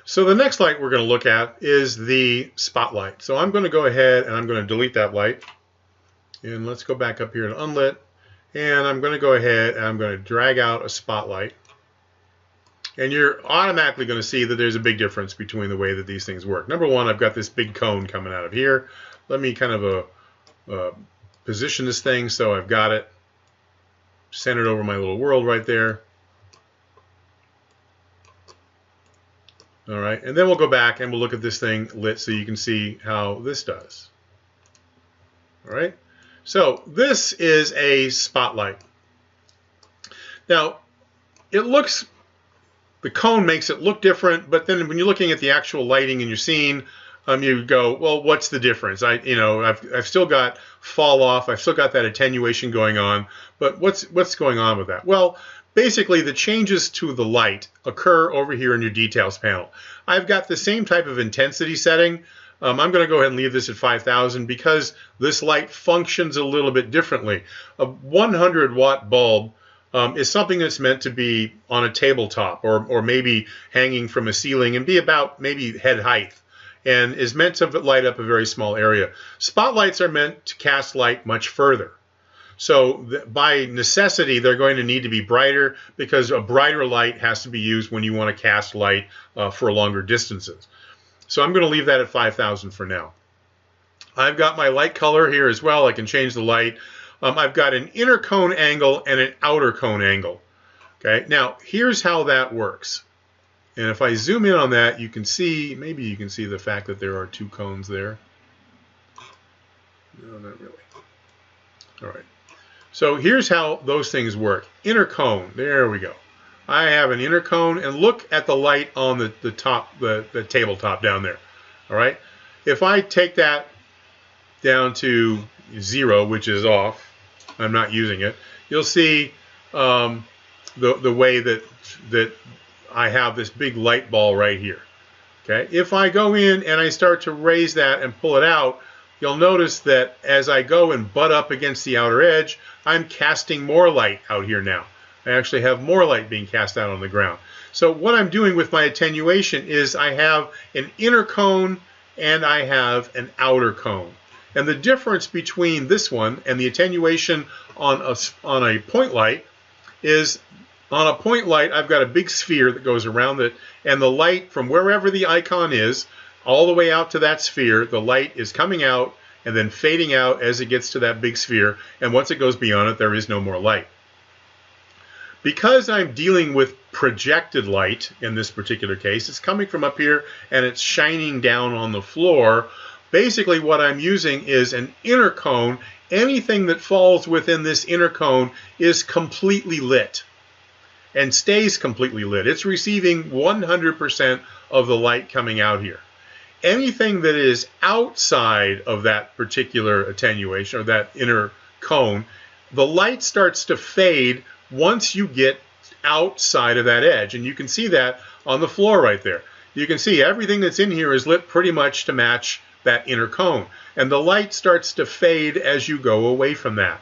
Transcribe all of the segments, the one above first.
So the next light we're going to look at is the spotlight. So I'm going to go ahead and I'm going to delete that light. And let's go back up here to unlit. And I'm going to go ahead and I'm going to drag out a spotlight. And you're automatically going to see that there's a big difference between the way that these things work. Number one, I've got this big cone coming out of here. Let me kind of position this thing so I've got it centered over my little world right there. All right, and then we'll go back and we'll look at this thing lit so you can see how this does. All right, so this is a spotlight. Now, the cone makes it look different, but then when you're looking at the actual lighting in your scene, you go, well, what's the difference? I've still got fall off, I've still got that attenuation going on, but what's going on with that? Well, basically, the changes to the light occur over here in your details panel. I've got the same type of intensity setting. I'm going to go ahead and leave this at 5,000 because this light functions a little bit differently. A 100-watt bulb is something that's meant to be on a tabletop or maybe hanging from a ceiling and be about maybe head height and is meant to light up a very small area. Spotlights are meant to cast light much further. So by necessity, they're going to need to be brighter because a brighter light has to be used when you want to cast light for longer distances. So I'm going to leave that at 5,000 for now. I've got my light color here as well. I can change the light. I've got an inner cone angle and an outer cone angle. Okay, now here's how that works. And if I zoom in on that, you can see, maybe you can see the fact that there are two cones there. No, not really. All right. So here's how those things work. Inner cone, there we go. I have an inner cone, and look at the light on the top, the tabletop down there. All right. If I take that down to 0, which is off, I'm not using it, you'll see the way that I have this big light ball right here. Okay. If I go in and I start to raise that and pull it out, you'll notice that as I go and butt up against the outer edge, I'm casting more light out here now. I actually have more light being cast out on the ground. So what I'm doing with my attenuation is I have an inner cone and I have an outer cone. And the difference between this one and the attenuation on a point light is on a point light, I've got a big sphere that goes around it, and the light from wherever the icon is, all the way out to that sphere, the light is coming out and then fading out as it gets to that big sphere, and once it goes beyond it, there is no more light. Because I'm dealing with projected light in this particular case, it's coming from up here and it's shining down on the floor. Basically what I'm using is an inner cone. Anything that falls within this inner cone is completely lit and stays completely lit. It's receiving 100% of the light coming out here. Anything that is outside of that particular attenuation or that inner cone, the light starts to fade once you get outside of that edge. And you can see that on the floor right there. You can see everything that's in here is lit pretty much to match that inner cone. And the light starts to fade as you go away from that.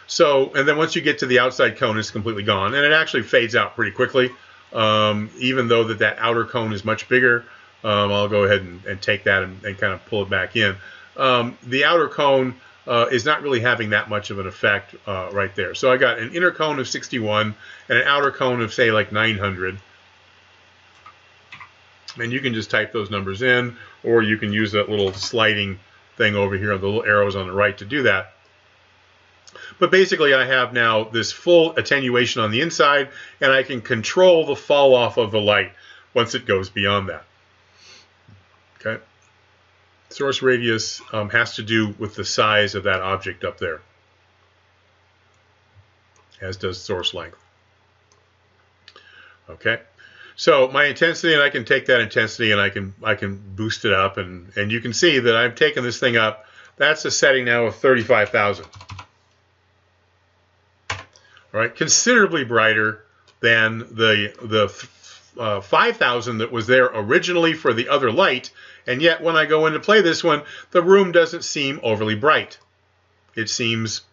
So, and then once you get to the outside cone, it's completely gone. And it actually fades out pretty quickly, even though that outer cone is much bigger. I'll go ahead and take that and kind of pull it back in. The outer cone is not really having that much of an effect right there. So I got an inner cone of 61 and an outer cone of, say, like 900. And you can just type those numbers in, or you can use that little sliding thing over here, the little arrows on the right to do that. But basically, I have now this full attenuation on the inside, and I can control the fall off of the light once it goes beyond that. Okay. Source radius has to do with the size of that object up there, as does source length. Okay. So my intensity, and I can take that intensity and I can boost it up, and you can see that I've taken this thing up. That's a setting now of 35,000. All right, considerably brighter than the 5,000 that was there originally for the other light, and yet when I go in to play this one, the room doesn't seem overly bright. It seems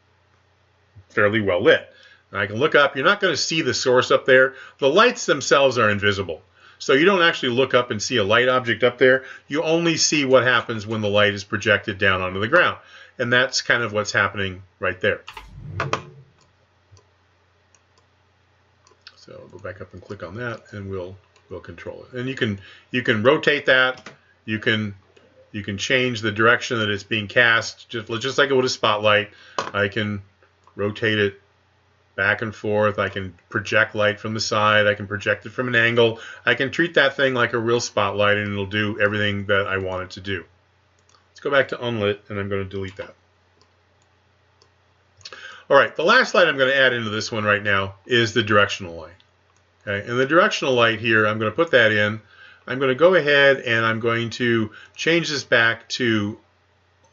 fairly well lit. And I can look up. You're not going to see the source up there. The lights themselves are invisible. So you don't actually look up and see a light object up there. You only see what happens when the light is projected down onto the ground. And that's kind of what's happening right there. So I'll go back up and click on that, and we'll control it. And you can rotate that. You can change the direction that it's being cast, just like it would a spotlight. I can rotate it back and forth. I can project light from the side. I can project it from an angle. I can treat that thing like a real spotlight, and it'll do everything that I want it to do. Let's go back to unlit, and I'm going to delete that. All right, the last light I'm going to add into this one right now is the directional light. Okay, and the directional light here, I'm going to put that in. I'm going to go ahead and I'm going to change this back to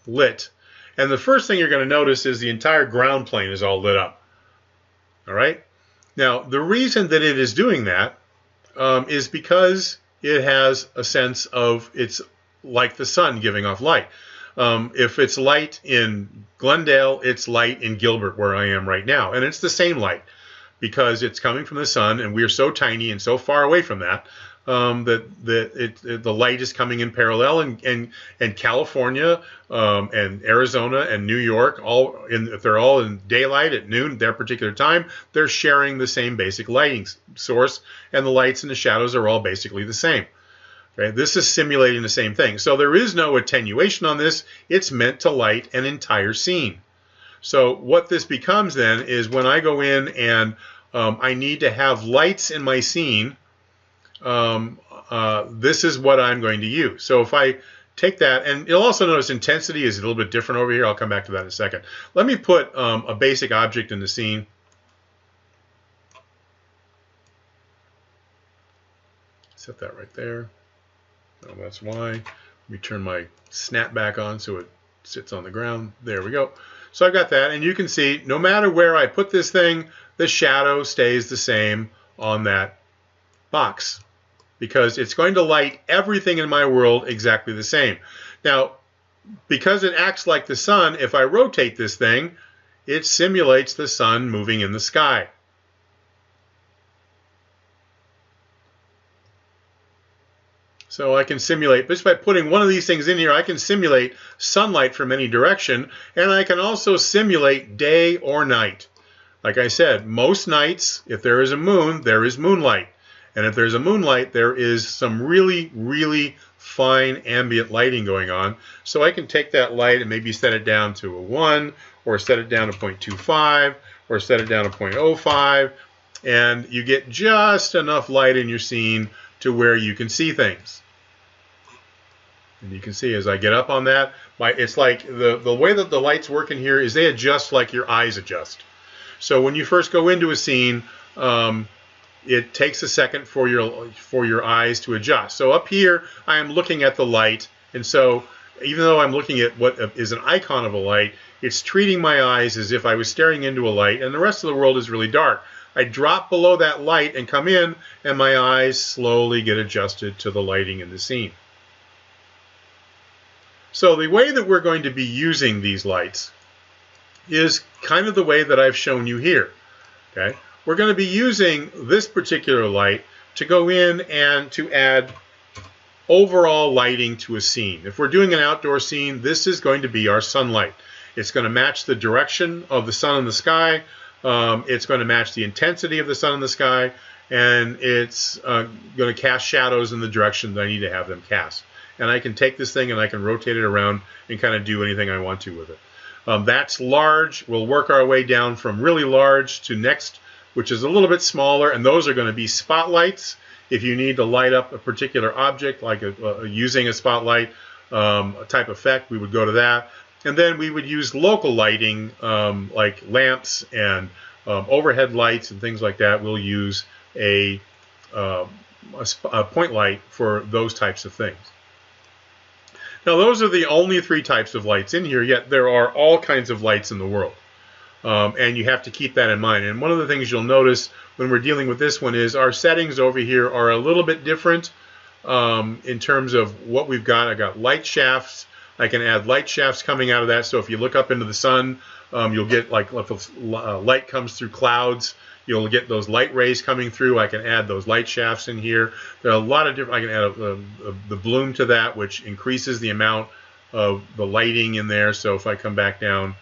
lit. And the first thing you're going to notice is the entire ground plane is all lit up. All right. Now, the reason that it is doing that is because it has a sense of it's like the sun giving off light. If it's light in Glendale, it's light in Gilbert, where I am right now. And it's the same light because it's coming from the sun, and we are so tiny and so far away from that the light is coming in parallel, and California and Arizona and New York, if they're all in daylight at noon, their particular time, they're sharing the same basic lighting source, and the lights and the shadows are all basically the same. Okay? This is simulating the same thing. So there is no attenuation on this. It's meant to light an entire scene. So what this becomes then is when I go in and I need to have lights in my scene, this is what I'm going to use. So if I take that, and you'll also notice intensity is a little bit different over here. I'll come back to that in a second. Let me put a basic object in the scene. Set that right there. Oh, that's why. Let me turn my snap back on so it sits on the ground. There we go. So I've got that, and you can see no matter where I put this thing, the shadow stays the same on that box, because it's going to light everything in my world exactly the same. Now, because it acts like the sun, if I rotate this thing, it simulates the sun moving in the sky. So I can simulate, just by putting one of these things in here, I can simulate sunlight from any direction, and I can also simulate day or night. Like I said, most nights, if there is a moon, there is moonlight. And if there's a moonlight, there is some really, really fine ambient lighting going on. So I can take that light and maybe set it down to a 1, or set it down to 0.25, or set it down to 0.05, and you get just enough light in your scene to where you can see things. And you can see as I get up on that, it's like the way that the lights work in here is they adjust like your eyes adjust. So when you first go into a scene, it takes a second for your eyes to adjust. So up here, I am looking at the light, and so even though I'm looking at what is an icon of a light, it's treating my eyes as if I was staring into a light, and the rest of the world is really dark. I drop below that light and come in, and my eyes slowly get adjusted to the lighting in the scene. So the way that we're going to be using these lights is kind of the way that I've shown you here. Okay? We're going to be using this particular light to go in and to add overall lighting to a scene. If we're doing an outdoor scene, this is going to be our sunlight. It's going to match the direction of the sun in the sky. It's going to match the intensity of the sun in the sky, and it's going to cast shadows in the direction that I need to have them cast. And I can take this thing and I can rotate it around and kind of do anything I want to with it. That's large. We'll work our way down from really large to next, which is a little bit smaller, and those are going to be spotlights. If you need to light up a particular object, like using a spotlight type effect, we would go to that. And then we would use local lighting, like lamps and overhead lights and things like that. We'll use a point light for those types of things. Now, those are the only 3 types of lights in here, yet there are all kinds of lights in the world. And you have to keep that in mind. And one of the things you'll notice when we're dealing with this one is our settings over here are a little bit different in terms of what we've got. I've got light shafts. I can add light shafts coming out of that. So if you look up into the sun, you'll get, like, if light comes through clouds, you'll get those light rays coming through. I can add those light shafts in here. There are a lot of different, I can add the bloom to that, which increases the amount of the lighting in there. So if I come back down,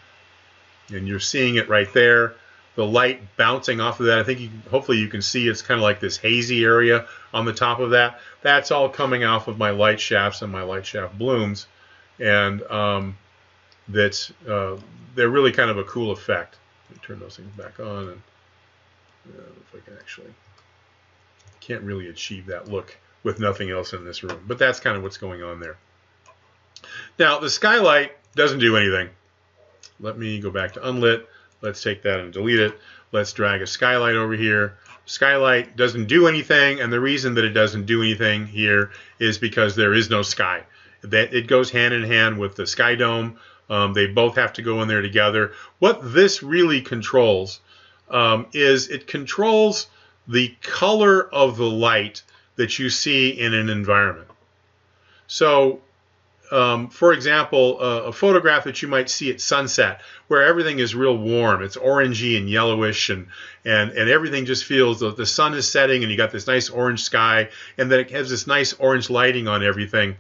and you're seeing it right there, the light bouncing off of that. I think hopefully you can see it's kind of like this hazy area on the top of that. That's all coming off of my light shafts and my light shaft blooms, and they're really kind of a cool effect. Let me turn those things back on, and if I can actually, can't really achieve that look with nothing else in this room, but that's kind of what's going on there. Now the skylight doesn't do anything. Let me go back to unlit. Let's take that and delete it. Let's drag a skylight over here. Skylight doesn't do anything, and the reason that it doesn't do anything here is because there is no sky. That it goes hand in hand with the sky dome. They both have to go in there together. What this really controls is it controls the color of the light that you see in an environment. So for example, a photograph that you might see at sunset, where everything is real warm, it's orangey and yellowish, and everything just feels the sun is setting, and you got this nice orange sky, and then it has this nice orange lighting on everything.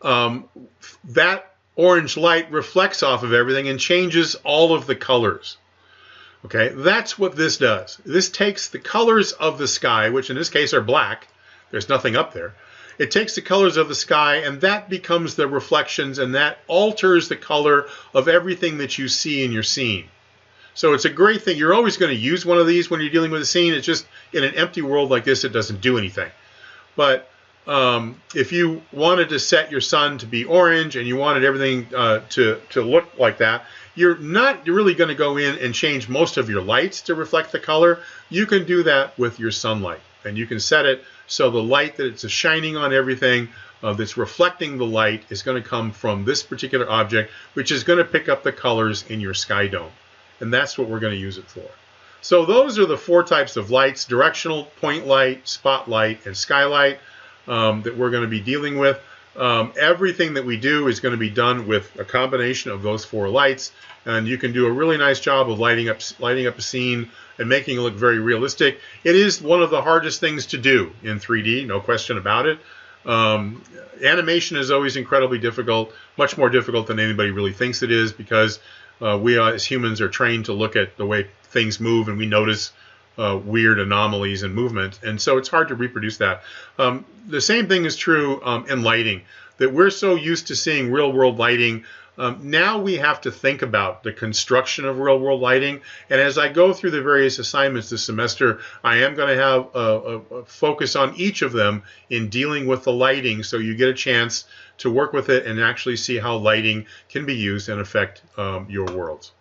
That orange light reflects off of everything and changes all of the colors. Okay, that's what this does. This takes the colors of the sky, which in this case are black. There's nothing up there. It takes the colors of the sky, and that becomes the reflections, and that alters the color of everything that you see in your scene. So it's a great thing. You're always going to use one of these when you're dealing with a scene. It's just in an empty world like this, it doesn't do anything. But if you wanted to set your sun to be orange and you wanted everything to look like that, you're not really going to go in and change most of your lights to reflect the color. You can do that with your sunlight, and you can set it so the light that it's shining on everything that's reflecting the light is going to come from this particular object, which is going to pick up the colors in your sky dome. And that's what we're going to use it for. So those are the 4 types of lights: directional, point light, spotlight, and skylight that we're going to be dealing with. Everything that we do is going to be done with a combination of those 4 lights, and you can do a really nice job of lighting up a scene and making it look very realistic. It is one of the hardest things to do in 3D, no question about it. Animation is always incredibly difficult, much more difficult than anybody really thinks it is, because we as humans are trained to look at the way things move, and we notice weird anomalies in movement, and so it's hard to reproduce that. The same thing is true in lighting, that we're so used to seeing real-world lighting. Now we have to think about the construction of real-world lighting, and as I go through the various assignments this semester, I am going to have a focus on each of them in dealing with the lighting, so you get a chance to work with it and actually see how lighting can be used and affect your worlds.